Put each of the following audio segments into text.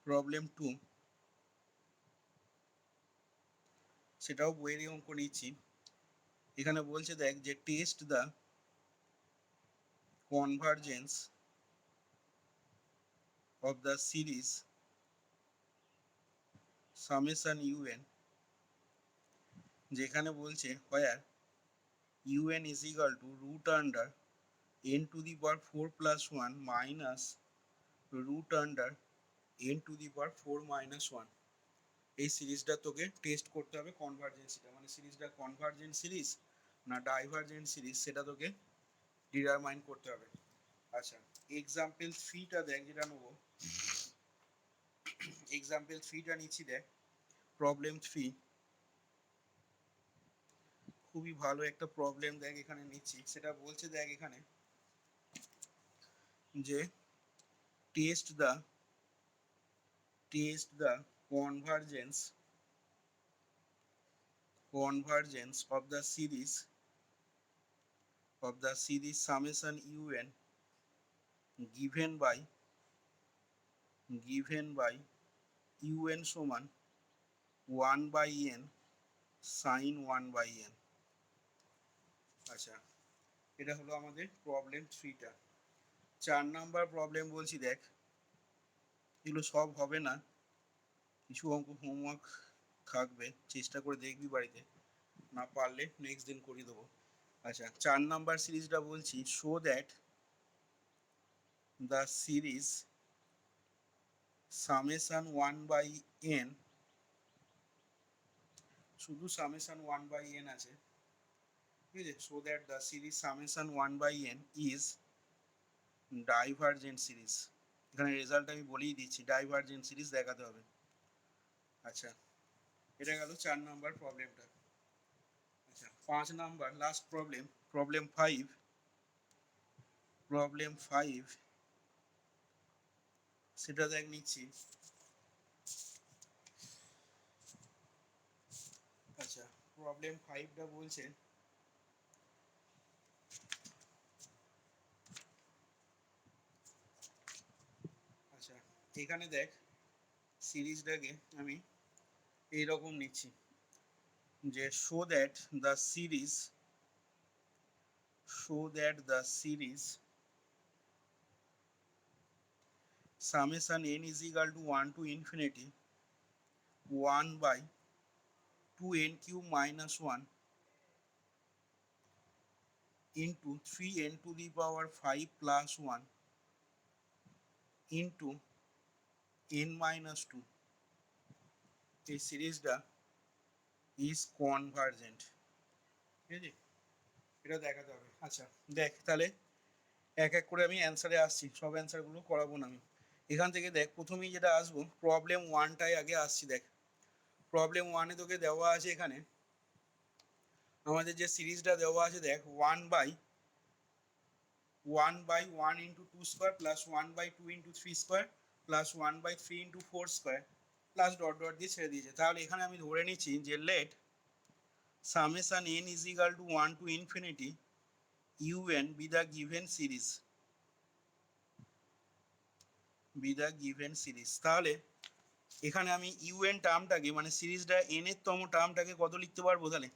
Problem 2 সেটাও বইয়েরই অঙ্ক নিচ্ছি। এখানে বলছে দেখ যে test the convergence of the series summation u n, যেখানে বলছে where u n is equal to root under n to the power 4 plus 1 minus root under n to the power 4 minus 1। এই সিরিজটা তোকে টেস্ট করতে হবে, কনভারজেন্সিটা মানে সিরিজটা কনভারজেন্ট সিরিজ না ডাইভারজেন্ট সিরিজ সেটা তোকে ডিটারমাইন করতে হবে। আচ্ছা, এক্সাম্পল 3টা দেখ যেটা নেবো, এক্সাম্পল 3টা নিচ্ছি দেখ। প্রবলেম 3 খুবই ভালো একটা প্রবলেম দেখ এখানে নিচ্ছি। সেটা বলছে দেখ এখানে যে test the convergence of the series summation un given by un সমান 1 by n sin 1 by n। আচ্ছা, এটা হলো আমাদের প্রবলেম 3টা। 4 নাম্বার প্রবলেম বলছি দেখ, এগুলো সব হবে না, কিছু অঙ্ক হোমওয়ার্ক থাকবে, চেষ্টা করে দেখবি বাড়িতে, না পারলে নেক্সট দিন করিয়ে দেবো। আচ্ছা, 4 নাম্বার সিরিজটা বলছি show that the series summation 1 by n, শুধু সামেশন 1 বাই n আছে, ঠিক আছে। Show that the series summation 1 by n is divergent series. এখানে রেজাল্ট আমি বলেই দিচ্ছি, ডাইভারজেন্ট সিরিজ দেখাতে হবে। আচ্ছা, এটা গেল 4 নাম্বার প্রবলেমটা। আচ্ছা, 5 নাম্বার লাস্ট প্রবলেম, প্রবলেম 5 সেটা দেখ নিচ্ছি। আচ্ছা, প্রবলেম 5টা বলছে আচ্ছা, এখানে দেখ সিরিজটাকে আমি এইরকম নিচ্ছি যে show that the series summation n is equal to 1 to infinity 1 by 2n cube minus 1 into 3n to the power 5 plus 1 into n minus 2, এই সিরিজটা ইজ কনভারজেন্ট, ঠিক আছে, এটা দেখাতে হবে। আচ্ছা দেখ তাহলে এক এক করে আমি অ্যান্সারে আসছি, সব অ্যান্সারগুলো করাবো না আমি। এখান থেকে দেখ প্রথমেই যেটা আসবো প্রবলেম 1টায় আগে আসছি। দেখ প্রবলেম 1-এ তোকে দেওয়া আছে এখানে আমাদের যে সিরিজটা দেওয়া আছে দেখ 1 by 1 into 2 square plus 1 by 2 into 3 square plus 1 by 3 into 4 square plus dot dot দিয়ে ছেড়ে দিয়েছে। তাহলে এখানে আমি ধরে নিচ্ছি যে let summation n is equal to 1 to infinity un be the given series. তাহলে এখানে আমি un টার্মটাকে মানে সিরিজটা n এর তম টার্মটাকে কত লিখতে পারবো তাহলে,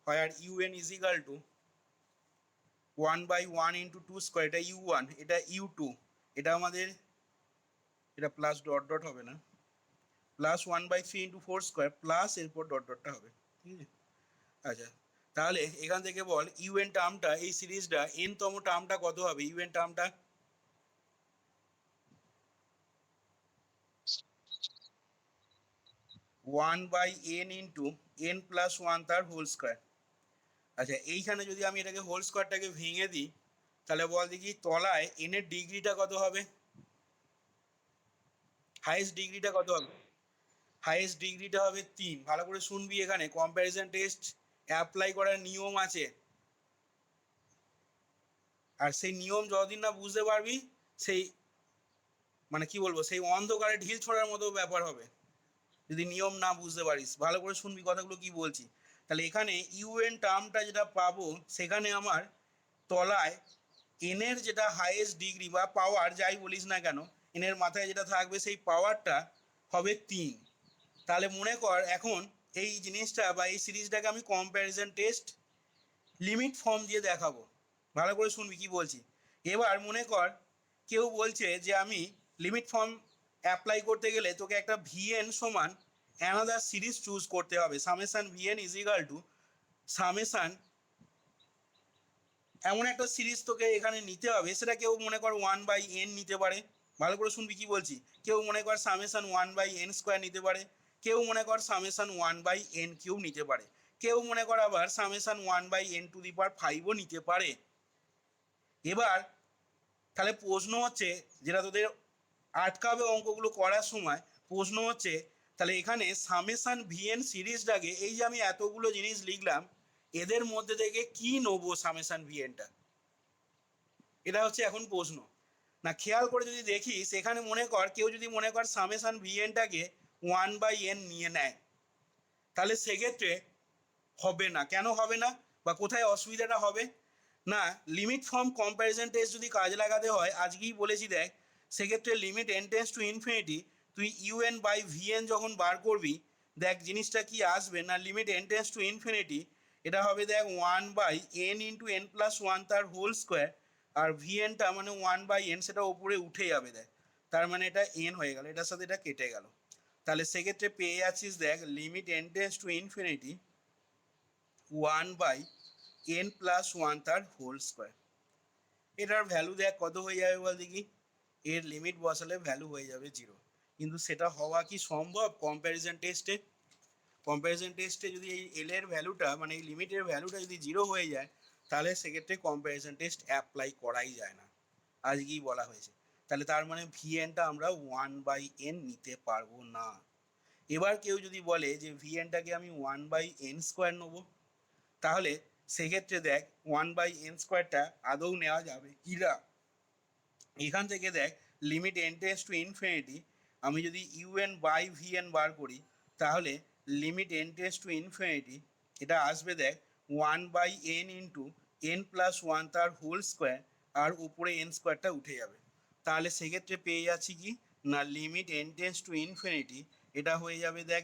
where un is equal to 1 by 1 into 2 square, এটা u1, এটা u2, এটা আমাদের এটা প্লাস ডট ডট হবে না, plus 1 by 3 into 4 square plus এরপর ডট ডটটা হবে, ঠিক আছে। আচ্ছা, তাহলে এখান থেকে বল ইউএন টার্মটা এই সিরিজটা এন তম টার্মটা কত হবে, ইউএন টার্মটা 1 by n into n plus 1 তার হোল স্কোয়ার। আচ্ছা, এইখানে যদি আমি এটাকে হোল স্কোয়ারটাকে ভেঙে দিই তাহলে বল দেখি তলায় n এর ডিগ্রিটা কত হবে, হাইয়েস্ট ডিগ্রিটা কত হবে, হাইয়েস্ট ডিগ্রিটা হবে 3। ভালো করে শুনবি, এখানে কম্প্যারিজন টেস্ট অ্যাপ্লাই করার নিয়ম আছে, আর সেই নিয়ম যতদিন না বুঝতে পারবি সেই মানে কি বলবো সেই অন্ধকারে ঢিল ছোড়ার মতো ব্যাপার হবে যদি নিয়ম না বুঝতে পারিস। ভালো করে শুনবি কথাগুলো কি বলছি। তাহলে এখানে ইউএন টার্মটা যেটা পাবো সেখানে আমার তলায় এনের যেটা হাইয়েস্ট ডিগ্রি বা পাওয়ার যাই বলিস না কেন এন এর মাথায় যেটা থাকবে সেই পাওয়ারটা হবে 3। তাহলে মনে কর এখন এই জিনিসটা বা এই সিরিজটাকে আমি কম্প্যারিজন টেস্ট লিমিট ফর্ম দিয়ে দেখাবো। ভালো করে শুনবি কি বলছি। এবার মনে কর কেউ বলছে যে আমি লিমিট ফর্ম অ্যাপ্লাই করতে গেলে তোকে একটা ভিএন সমান অ্যানাদার সিরিজ চুজ করতে হবে। Summation VN is equal two summation এমন একটা সিরিজ তোকে এখানে নিতে হবে, সেটা কেউ মনে কর 1/n নিতে পারে। ভালো করে শুনবি কি বলছি। কেউ মনে কর সামেশান 1/n² নিতে পারে, কেউ মনে কর সামেশান 1/n³ নিতে পারে, কেউ মনে কর আবার সামেশান 1/n⁵ও নিতে পারে। এবার তাহলে প্রশ্ন হচ্ছে, যেটা তোদের আটকাবে অঙ্কগুলো করার সময়, প্রশ্ন হচ্ছে তাহলে এখানে সামেশান ভিএন সিরিজটাকে, এই যে আমি এতগুলো জিনিস লিখলাম, এদের মধ্যে থেকে কি নেবো সামেশান ভিএনটা, এটা হচ্ছে এখন প্রশ্ন। না খেয়াল করে যদি দেখিস, এখানে মনে কর কেউ যদি মনে কর সামেশান ভিএনটাকে 1/n নিয়ে নেয়, তাহলে সেক্ষেত্রে হবে না। কেন হবে না বা কোথায় অসুবিধাটা হবে না, লিমিট ফর্ম কম্প্যারিজন টেস্ট যদি কাজ লাগাতে হয়, আজকেই বলেছি দেখ, সেক্ষেত্রে limit n tends to infinity তুই ইউএন বাই ভিএন যখন বার করবি, দেখ জিনিসটা কি আসবে না, limit n tends to infinity এটা হবে দেখ 1/n ইন্টু n+1 তার হোল স্কোয়ার, আর ভিএনটা মানে 1/n সেটা ওপরে উঠে যাবে দেখ, তার মানে এটা n হয়ে গেল, এটার সাথে এটা কেটে গেল। তাহলে সেক্ষেত্রে পেয়ে যাচ্ছিস দেখ limit n tends to infinity 1/n+1 তার হোল স্কোয়ার। এটার ভ্যালু দেখ কত হয়ে যাবে বল দেখি, এর লিমিট বসালে ভ্যালু হয়ে যাবে 0। কিন্তু সেটা হওয়া কি সম্ভব কম্প্যারিজন টেস্টে? কম্প্যারিজন টেস্টে যদি এই এল এর ভ্যালুটা মানে এই লিমিটের ভ্যালুটা যদি 0 হয়ে যায়, তাহলে সেক্ষেত্রে কম্প্যারিজন টেস্ট অ্যাপ্লাই করাই যায় না, আজকেই বলা হয়েছে। তাহলে তার মানে ভিএনটা আমরা 1/n নিতে পারবো না। এবার কেউ যদি বলে যে ভিএনটাকে আমি 1/n² নেবো, তাহলে সেক্ষেত্রে দেখ 1/n² আদৌ নেওয়া যাবে কি না। এখান থেকে দেখ limit n tends to infinity, আমি যদি ইউএন বাই ভিএন বার করি, তাহলে limit n tends to infinity এটা আসবে দেখ 1/n ইন্টু n+1 তার হোল স্কোয়ার, আর উপরে n² উঠে যাবে। তাহলে সেক্ষেত্রে পেয়ে যাচ্ছি কি না, limit n tends to infinity এটা হয়ে যাবে দেখ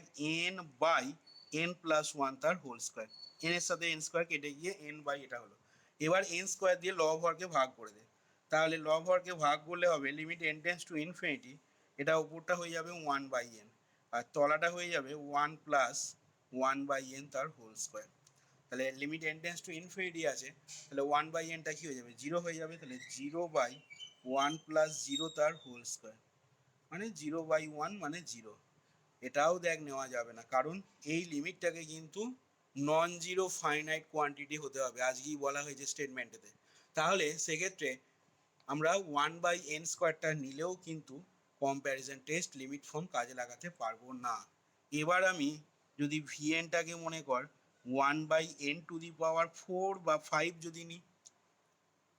n/n+1 তার হোল স্কোয়ার, n এর সাথে n² কেটে গিয়ে n/ এটা হলো। এবার n² দিয়ে লব হরকে ভাগ করে দে, তাহলে লব হরকে ভাগ করলে হবে limit n tends to infinity এটা উপরটা হয়ে যাবে 1/n, আর তলাটা হয়ে যাবে 1+1/n তার হোল স্কোয়ার। তাহলে limit n tends to infinity আছে, তাহলে 1/nটা কি হয়ে যাবে 0 হয়ে যাবে, তাহলে 0/1+0 তার হোল স্কোয়ার, মানে 0/1 মানে 0। এটাও দেখ নেওয়া যাবে না, কারণ এই লিমিটটাকে কিন্তু নন জিরো ফাইনাইট কোয়ান্টিটি হতে হবে, আজকেই বলা হয়েছে স্টেটমেন্টেতে। তাহলে সেক্ষেত্রে আমরা 1/n² নিলেও কিন্তু কম্প্যারিজন টেস্ট লিমিট ফর্ম কাজে লাগাতে পারবো না। এবার আমি যদি ভিএনটাকে মনে কর 1/n⁴ বা 5 যদি নিই,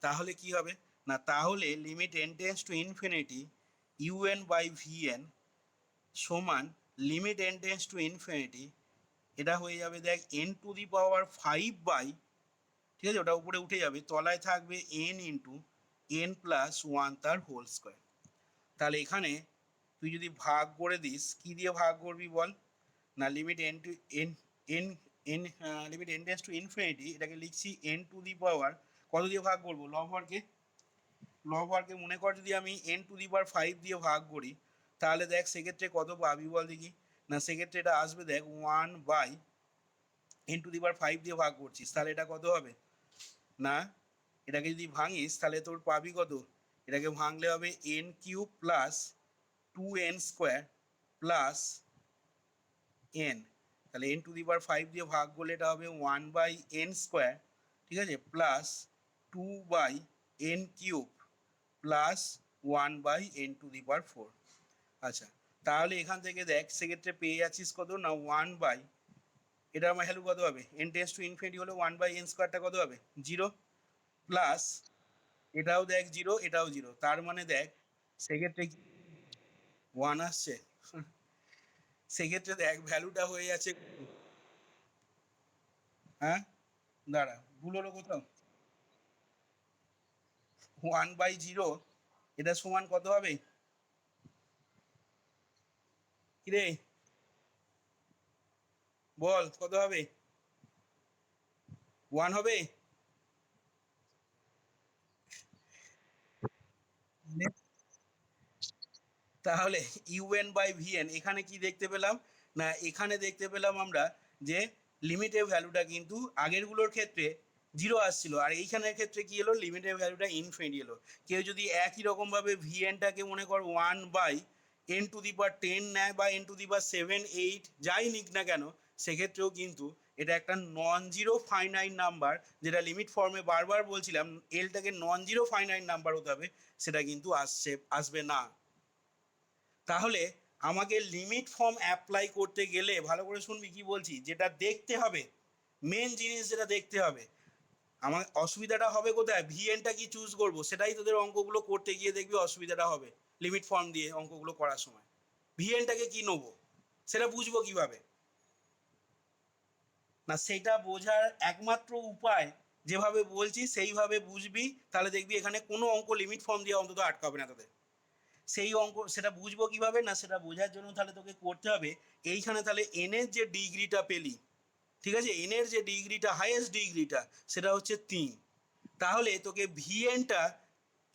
তাহলে কি হবে না, তাহলে limit n tends to infinity u n by v n সমান limit n tends to infinity এটা হয়ে যাবে দেখ n⁵, ঠিক আছে, ওটা উপরে উঠে যাবে, তলায় থাকবে n ইন্টু n+1 তার হোল স্কোয়ার। তাহলে এখানে তুই যদি ভাগ করে দিস, কি দিয়ে ভাগ করবি বল না, limit n to n n n limit n tends to infinity এটাকে লিখছি n⁵, কত দিয়ে ভাগ করবো, লব হরকে। লব হরকে মনে কর যদি আমি n⁵ দিয়ে ভাগ করি, তাহলে দেখ সেক্ষেত্রে কত পাবি বল দেখি না, সেক্ষেত্রে এটা আসবে দেখ 1/n⁵ দিয়ে ভাগ করছিস, তাহলে এটা কত হবে না, এটাকে যদি ভাঙিস তাহলে তোর পাবি কত, এটাকে ভাঙলে হবে n³ plus 2n² plus n, তাহলে n⁵ দিয়ে ভাগ করলে এটা হবে 1/n², ঠিক আছে, প্লাস 2/n³ প্লাস 1/n⁴। আচ্ছা, তাহলে এখান থেকে দেখ সেক্ষেত্রে পেয়ে যাচ্ছিস কত না 1/ এটা আমার ভ্যালু কত হবে, n টেন্ডস টু ইনফিনিটি হলে 1/n² কত হবে 0, প্লাস এটাও দেখ 0 এটাও 0, তার মানে দেখ সেক্ষেত্রে 1 আসছে। সেক্ষেত্রে দেখ ভ্যালুটা হয়ে যাচ্ছে, হ্যাঁ দাঁড়া ভুল হলো কোথাও, 1/0 এটা সমান কত হবে কিরে বল কত হবে? 1 হবে? তাহলে ইউএন বাই ভিএন এখানে কি দেখতে পেলাম? না এখানে দেখতে পেলাম আমরা যে লিমিটের ভ্যালুটা কিন্তু আগেরগুলোর ক্ষেত্রে 0 আসছিল, আর এইখানের ক্ষেত্রে কি এলো, লিমিটের ভ্যালুটা ইনফিনিটি এলো। কেউ যদি একই রকমভাবে ভিএনটাকে মনে কর 1/n⁻10 নেয় বা n⁻7 8 যাই নিক না কেন, সেক্ষেত্রেও কিন্তু এটা একটা নন জিরো ফাইনাইট নাম্বার, যেটা লিমিট ফর্মে বারবার বলছিলাম এলটাকে নন জিরো ফাইনাইট নাম্বার হতে হবে, সেটা কিন্তু আসবে না। তাহলে আমাকে লিমিট ফর্ম অ্যাপ্লাই করতে গেলে ভালো করে শুনবি কি বলছি, যেটা দেখতে হবে, মেন জিনিস যেটা দেখতে হবে, আমার অসুবিধাটা হবে কোথায়, ভিএনটা কি চুজ করব, সেটাই তোদের অঙ্কগুলো করতে গিয়ে দেখবি অসুবিধাটা হবে লিমিট ফর্ম দিয়ে অঙ্কগুলো করার সময়। ভিএনটাকে কি নেবো সেটা বুঝবো কিভাবে? না সেটা বোঝার একমাত্র উপায় যেভাবে বলছি সেইভাবে বুঝবি, তাহলে দেখবি এখানে কোনো অঙ্ক লিমিট ফর্ম দিয়ে অন্তত আটকাবে না তোদের। সেই অঙ্ক সেটা বুঝবো কিভাবে, না সেটা বোঝার জন্য তাহলে তোকে করতে হবে এইখানে তাহলে এন এর যে ডিগ্রিটা পেলি, ঠিক আছে, এন এর যে ডিগ্রিটা হাইয়েস্ট ডিগ্রিটা সেটা হচ্ছে 3, তাহলে তোকে ভিএনটা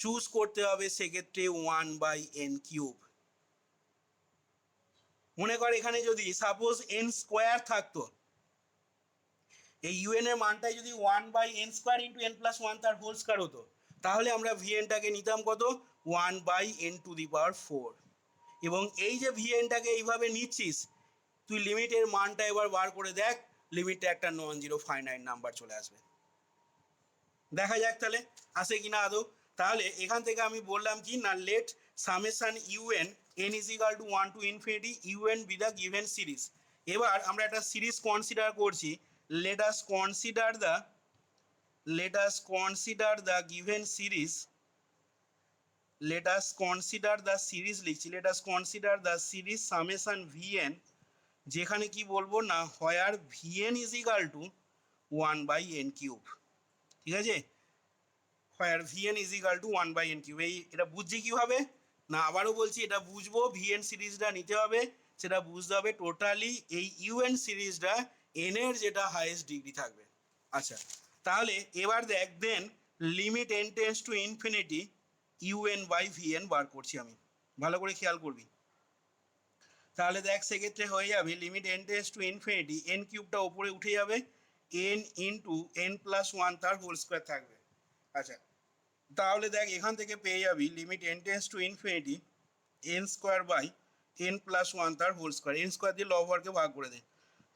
চুজ করতে হবে সেক্ষেত্রে 1/n³ মনে কর এখানে যদি সাপোজ n স্কোয়ার থাকতো, এই ইউএন এর মানটাই যদি 1/n² তার হোল স্কোয়ার হতো, তাহলে আমরা ভিএনটাকে নিতাম কত, 1/n⁴। এবং এই যে ভিএনটাকে এইভাবে নিচ্ছিস, তুই লিমিটের মানটা এবার বার করে দেখ, লিমিটটা একটা নন জিরো ফাইনাইট নাম্বার চলে আসবে। দেখা যাক তাহলে আসে কিনা আদৌ। তাহলে এখান থেকে আমি বললাম কি না, let summation u n n is equal to 1 to infinity u n be the given series. এবার আমরা একটা সিরিজ কনসিডার করছি, let us consider the given series, let us consider the series লিখছি, let us consider the series summation vn, যেখানে কি বলবো না, where vn is equal to 1/n³, ঠিক আছে, where vn is equal to 1/n³। এই এটা বুঝছি কিভাবে, না আবারও বলছি এটা বুঝবো, ভিএন সিরিজটা নিতে হবে, সেটা বুঝতে হবে টোটালি এই ইউএন সিরিজটা এন এর যেটা হাইয়েস্ট ডিগ্রি থাকবে। আচ্ছা তাহলে এবার দেখ then limit n tends to infinity un/vn বার করছি আমি, ভালো করে খেয়াল করবি। তাহলে দেখ সেক্ষেত্রে হয়ে যাবে limit n tends to infinity n³ ওপরে উঠে যাবে, n ইন্টু n+1 তার হোল স্কোয়ার থাকবে। আচ্ছা তাহলে দেখ এখান থেকে পেয়ে যাবি limit n tends to infinity n² তার হোল স্কোয়ার, n² দিয়ে লব হরকে ভাগ করে দে,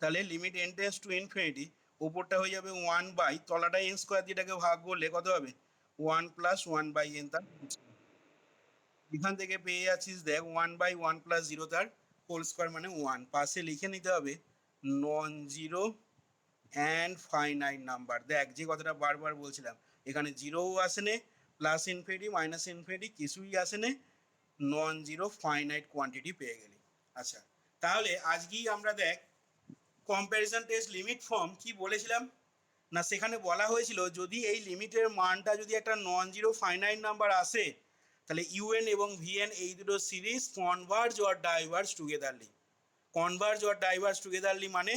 তাহলে limit n tends to infinity ওপরটা হয়ে যাবে 1 তলাটা n² দিয়ে এটাকে ভাগ করলে কত হবে, 1+1/n তার, এখান থেকে পেয়ে যাচ্ছিস দেখ 1/1+0 তার হোল স্কোয়ার মানে 1, পাশে লিখে নিতে হবে non zero and finite number. দেখ যে কথাটা বারবার বলছিলাম, এখানে জিরোও আসে নে, প্লাস ইনফিনিটি মাইনাস ইনফিনিটি কিছুই আসে নে, নন জিরো ফাইনাইট কোয়ান্টিটি পেয়ে গেলি। আচ্ছা তাহলে আজকেই আমরা দেখ কম্প্যারিজন টেস্ট লিমিট ফর্ম কি বলেছিলাম, না সেখানে বলা হয়েছিল যদি এই লিমিটের মানটা যদি একটা নন জিরো ফাইনাইট নাম্বার আসে, তাহলে ইউএন এবং ভিএন এই দুটো series converge or diverge togetherly. Converge or diverge togetherly মানে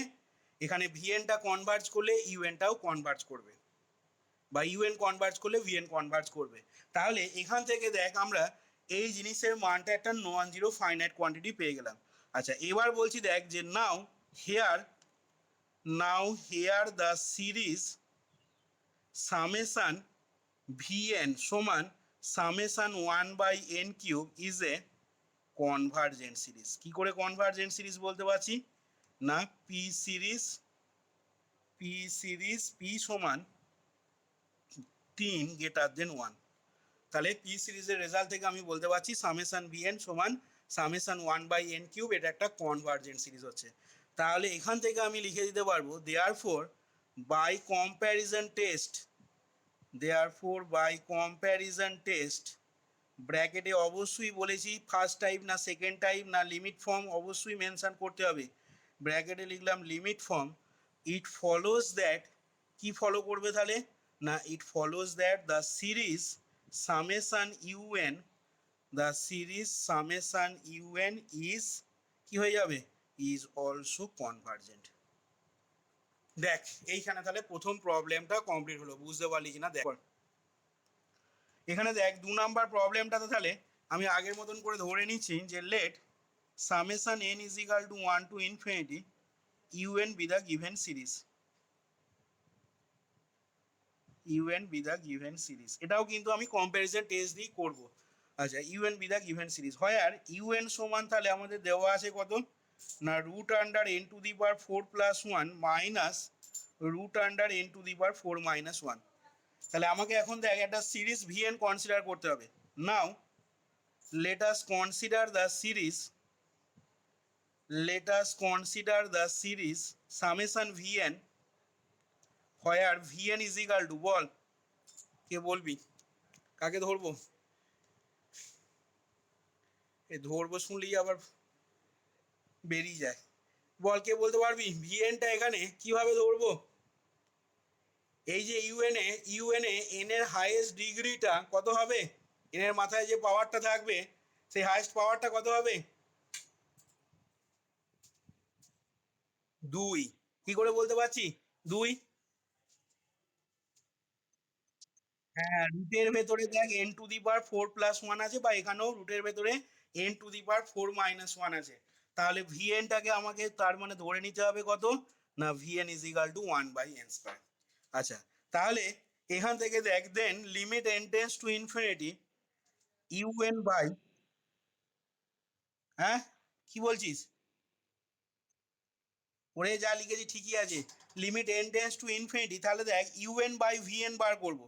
এখানে ভিএনটা কনভার্জ করলে ইউএনটাও কনভার্জ করবে, বা ইউএন কনভার্জ করলে ভিএন কনভার্জ করবে। তাহলে এখান থেকে দেখ আমরা এই জিনিসের মানটা একটা নন জিরো ফাইনাইট কোয়ান্টিটি পেয়ে গেলাম। আচ্ছা এবার বলছি দেখ যে now here the series summation v n সমান summation 1/n³ is a convergent series. কি করে কনভার্জেন্ট সিরিজ বলতে পারছি, না পি সমান 3 > 1, তাহলে পি সিরিজের রেজাল্ট থেকে আমি বলতে পারছি সামেশন ভিএন সমান সামেশন 1/n³, এটা একটা কনভার্জেন্ট সিরিজ হচ্ছে। তাহলে এখান থেকে আমি লিখে দিতে পারবো দেয়ারফর বাই কম্প্যারিজন টেস্ট ব্র্যাকেটে অবশ্যই বলেছি ফার্স্ট টাইপ না সেকেন্ড টাইপ না লিমিট ফর্ম অবশ্যই মেনশন করতে হবে, ব্র্যাকেটে লিখলাম limit form, it follows that, কি ফলো করবে তাহলে, না it follows that the series summation u n is কি হয়ে যাবে, ইজ অলসো কনভার্জেন্ট। দেখ এইখানে তাহলে প্রথম প্রবলেমটা কমপ্লিট হলো, বুঝতে পারলি কিনা দেখ। এখানে দেখ 2 নাম্বার প্রবলেমটাতে তাহলে আমি আগের মতন করে ধরে নিচ্ছি যে let summation n is equal to 1 to infinity un be the given series, un be the given series. এটাও কিন্তু আমি কম্প্যারিজন টেস্ট দিয়ে করব। আচ্ছা un be the given series হয় আর un সমান তাহলে আমাদের দেওয়া আছে কত না root under n to the power 4 plus 1 minus root under n to the power 4 minus 1। তাহলে আমাকে এখন দেখ একটা সিরিজ vn কনসিডার করতে হবে। নাও let us consider the series, let us consider the series summation vn where vn is equal to, বল কে বলবি, কাকে ধরবো, এ ধরবো শুনলেই আবার বেরিয়ে যায়, বল কে বলতে পারবি ভিএনটা এখানে কিভাবে ধরবো। এই যে ইউএনএ এন এর হাইয়েস্ট ডিগ্রিটা কত হবে, এন এর মাথায় যে পাওয়ারটা থাকবে সেই হাইয়েস্ট পাওয়ারটা কত হবে, 2। কি করে বলতে পারছি 2, হ্যাঁ রুটের ভেতরে দেখ n to the power 4 plus 1 আছে, বা এখানেও রুটের ভেতরে N to the power 4 minus 1 আছে। তাহলে ভিএনটাকে আমাকে তার মানে ধরে নিতে হবে কত না v n is equal to 1 by n square. আচ্ছা তাহলে এখান থেকে দেখ then limit n tends to infinity u n by, হ্যাঁ কি বলছিস, ওরে যা লিখেছি ঠিকই আছে, limit n tends to infinity, তাহলে দেখ ইউএন বাই ভিএন বার করব।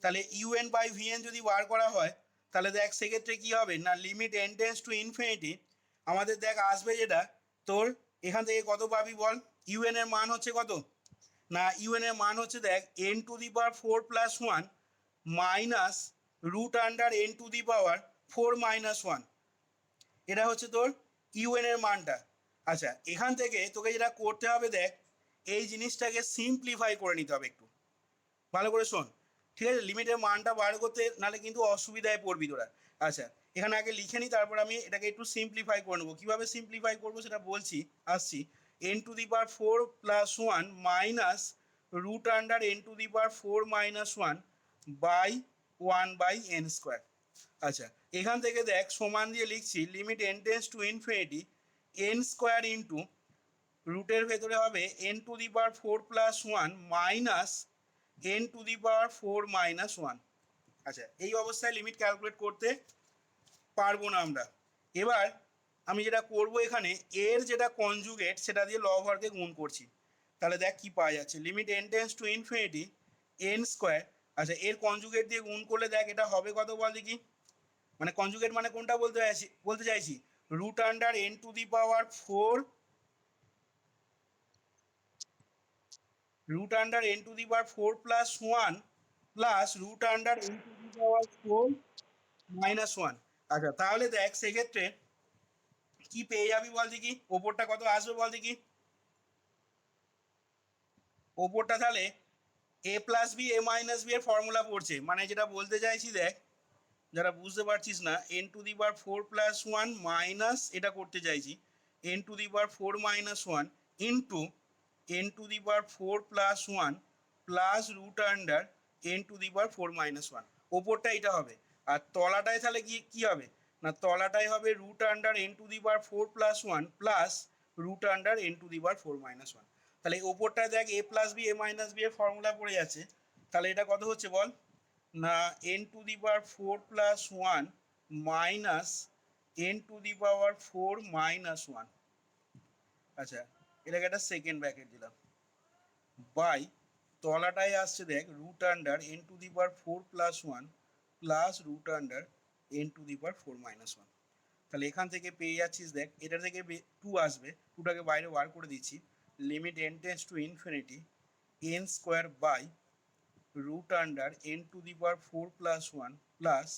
তাহলে ইউএন বাই ভিএন যদি বার করা হয় তাহলে দেখ সেক্ষেত্রে কি হবে না limit n tends to infinity আমাদের দেখ আসবে যেটা তোর এখান থেকে কত পাবি বল, ইউএন এর মান হচ্ছে কত না ইউএন এর মান হচ্ছে দেখ n to the power 4 plus 1 minus root under n to the power 4 minus 1, এটা হচ্ছে তোর ইউএন এর মানটা। আচ্ছা এখান থেকে তোকে যেটা করতে হবে দেখ এই জিনিসটাকে সিম্পলিফাই করে নিতে হবে একটু ভালো করে শোন, ঠিক আছে, লিমিটের মানটা বার করতে নাহলে কিন্তু অসুবিধায় পড়বি তোরা। আচ্ছা এখানে আগে লিখে নিই, তারপর আমি এটাকে একটু সিম্পলিফাই করে নেবো, কীভাবে সিম্পলিফাই করবো সেটা বলছি আসছি। N to the power 4 plus 1 minus root under n to the power 4 minus 1 by 1 by n square. আচ্ছা এখান থেকে দেখ সমান দিয়ে লিখছি limit n tends to infinity n square into রুটের ভেতরে হবে n to the power 4 plus 1 minus n to the power 4 minus 1। আচ্ছা এই অবস্থায় লিমিট ক্যালকুলেট করতে পারবো না আমরা। এবার আমি যেটা করব এখানে এর যেটা কনজুগেট সেটা দিয়ে লব হরকে গুণ করছি, তাহলে দেখ কি পাওয়া যাচ্ছে limit n tends to infinity n square. আচ্ছা এর কনজুগেট দিয়ে গুণ করলে দেখ এটা হবে কত বল দেখি, মানে কনজুগেট মানে কোনটা বলতে চাইছি root under n to the power 4, root under n to the power 4 plus 1 plus root under n to the power 4 minus 1। আচ্ছা তাহলে দেখ সেক্ষেত্রে কি পেয়ে যাবি বল দেখি, ওপরটা কত আসবে বল দেখি, ওপরটা তাহলে এ plus b a minus b এর ফর্মুলা পড়ছে, মানে যেটা বলতে চাইছি দেখ যারা বুঝতে পারছিস না n to the power 4 plus 1 minus এটা করতে চাইছি n to the power 4 minus 1 into n to the power 4 plus 1 plus root under n to the power 4 minus 1, ওপরটা এটা হবে। আর তলাটায় তাহলে কি কি হবে না তলাটায় হবে root under n to the power 4 plus 1 plus root under n to the power 4 minus 1। তাহলে ওপরটায় দেখ a plus b a minus b এর ফর্মুলা পড়ে যাচ্ছে, তাহলে এটা কত হচ্ছে বল না n to the power 4 plus 1 minus n to the power 4 minus 1। আচ্ছা এটাকে একটা সেকেন্ড ব্র্যাকেট দিলাম বাই তলাটায় আসছে দেখ root under n to the power 4 plus 1 plus root under n to the power 4 minus 1। তাহলে এখান থেকে পেয়ে যাচ্ছিস দেখ এটা থেকে 2 আসবে, 2টাকে বাইরে বার করে দিচ্ছি limit n tends to infinity n square by root under n to the power 4 plus 1 plus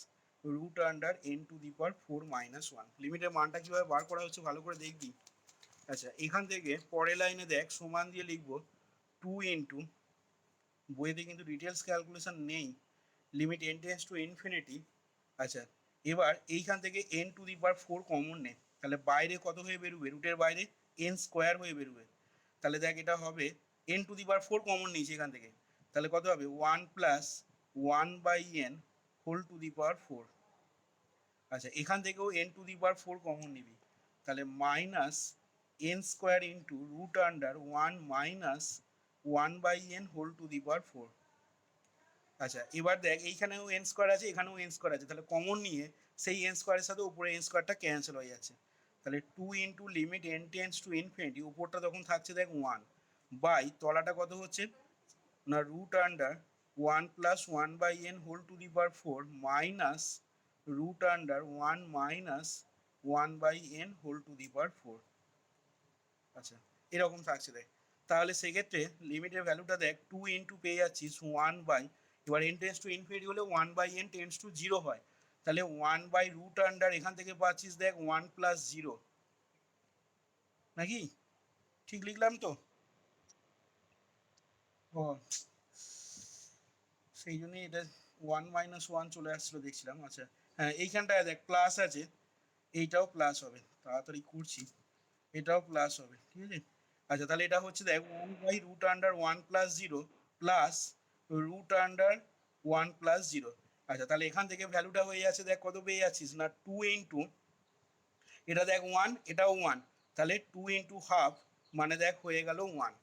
root under n to the power 4 minus 1। লিমিটের মানটা কিভাবে বার করা হচ্ছে ভালো করে দেখবি। আচ্ছা এখান থেকে পরের লাইনে দেখ সমান দিয়ে লিখবো 2 ইন্টু, বইতে কিন্তু ডিটেলস ক্যালকুলেশন নেই, limit n tends to infinity. আচ্ছা এবার এইখান থেকে n to the power 4 common নে, তাহলে বাইরে কত হয়ে বেরোবে, রুটের বাইরে এন স্কোয়ার হয়ে বেরোবে। তাহলে দেখ এটা হবে n to the power 4 common নিয়েছি এখান থেকে, তাহলে কত হবে 1 plus 1/n whole to the power 4। আচ্ছা এখান থেকেও n to the power 4 common নিবি, তাহলে minus n square into root under 1 minus 1/n whole to the power 4। আচ্ছা এবার দেখ এইখানেও এন স্কোয়ার আছে, এখানেও এন স্কোয়ার আছে, তাহলে কমন নিয়ে সেই এন স্কোয়ারের সাথে উপরে এন স্কোয়ারটা ক্যান্সেল হয়ে যাচ্ছে। তাহলে 2 into limit N tends to infinity, উপরটা তখন থাকছে দেখ 1 বাই তলাটা কত হচ্ছে না root under 1 plus 1/n whole to the power 4 minus root under 1 minus 1/n whole to the power 4। আচ্ছা এরকম থাকছে দেখ, তাহলে সেক্ষেত্রে লিমিটের ভ্যালুটা দেখ 2 ইন্টু পেয়ে যাচ্ছিস 1 বাই, এবার এন টেন্স টু ইনফিনিটি হলে 1/n টেন্স টু 0 হয়, তাহলে 1 বাই রুট আন্ডার এখান থেকে পাচ্ছিস দেখ 1 প্লাস 0, নাকি ঠিক লিখলাম তো? ও সেই জন্যই এটা 1 মাইনাস 1 চলে আসছিলো দেখছিলাম। আচ্ছা হ্যাঁ এইখানটায় দেখ প্লাস আছে, এইটাও প্লাস হবে, তাড়াতাড়ি করছি, এটাও প্লাস হবে, ঠিক আছে। আচ্ছা তাহলে এটা হচ্ছে দেখ 1 by root under 1 plus 0 plus root under 1 plus 0। আচ্ছা তাহলে এখান থেকে ভ্যালুটা হয়ে যাচ্ছে দেখ কত পেয়ে যাচ্ছিস না 2 ইন্টু, এটা দেখ 1 এটাও 1, তাহলে 2 ইন্টু হাফ মানে দেখ হয়ে গেল 1,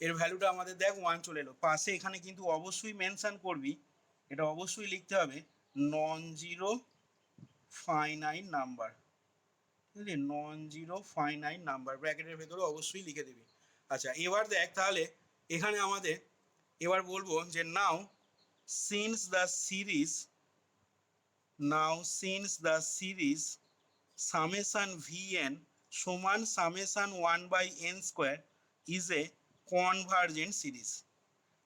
এর ভ্যালুটা আমাদের দেখ 1 চলে এলো। পাশে এখানে কিন্তু অবশ্যই মেনশন করবি, এটা অবশ্যই লিখতে হবে নন জিরো ফাইনাইট নাম্বার, বুঝলি, নন জিরো ফাইনাইট নাম্বার ব্র্যাকেটের ভেতরে অবশ্যই লিখে দিবি। আচ্ছা এবার দেখ তাহলে এখানে আমাদের এবার বলবো যে now since the series, now since the series summation vn সমান summation 1/n square is a convergent series.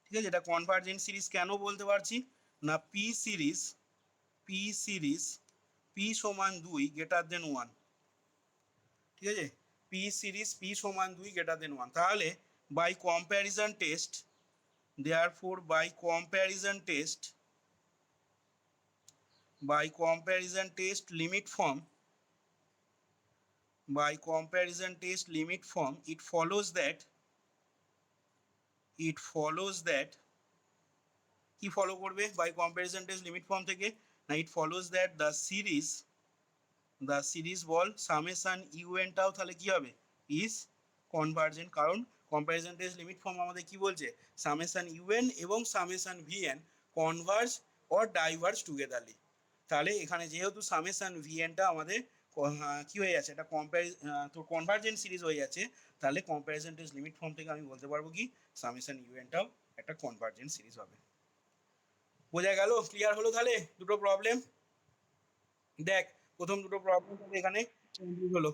ঠিক আছে, এটা কনভার্জেন্ট সিরিজ কেন বলতে পারছি না পি সমান 2 গ্রেটার দেন 1, ঠিক আছে, পি সিরিজ পি সমান 2 গ্রেটার দেন 1, তাহলে by comparison test, therefore by comparison test limit form, by comparison test limit form it follows that কি ফলো করবে by comparison test limit form থেকে না it follows that the series বল summation u n টাও তাহলে কি হবে ইজ কনভার্জেন্ট, কারণ কম্প্যারিজন টেস্ট লিমিট ফর্ম আমাদের কি বলছে সামেশন ইউএন এবং summation v n converge or diverge togetherly, তাহলে এখানে যেহেতু সামেশন ভিএনটা আমাদের কি হয়ে যাচ্ছে এটা তোর কনভার্জেন্ট সিরিজ হয়ে যাচ্ছে, তাহলে কম্প্যারিজন টেস্ট লিমিট ফর্ম থেকে আমি বলতে পারবো কি সামেশন ইউএনটাও একটা কনভার্জেন্ট সিরিজ হবে। বোঝা গেল, ক্লিয়ার হলো তাহলে দুটো প্রবলেম? দেখ প্রথম দুটো প্রবলেম এখানে কমপ্লিট হলো।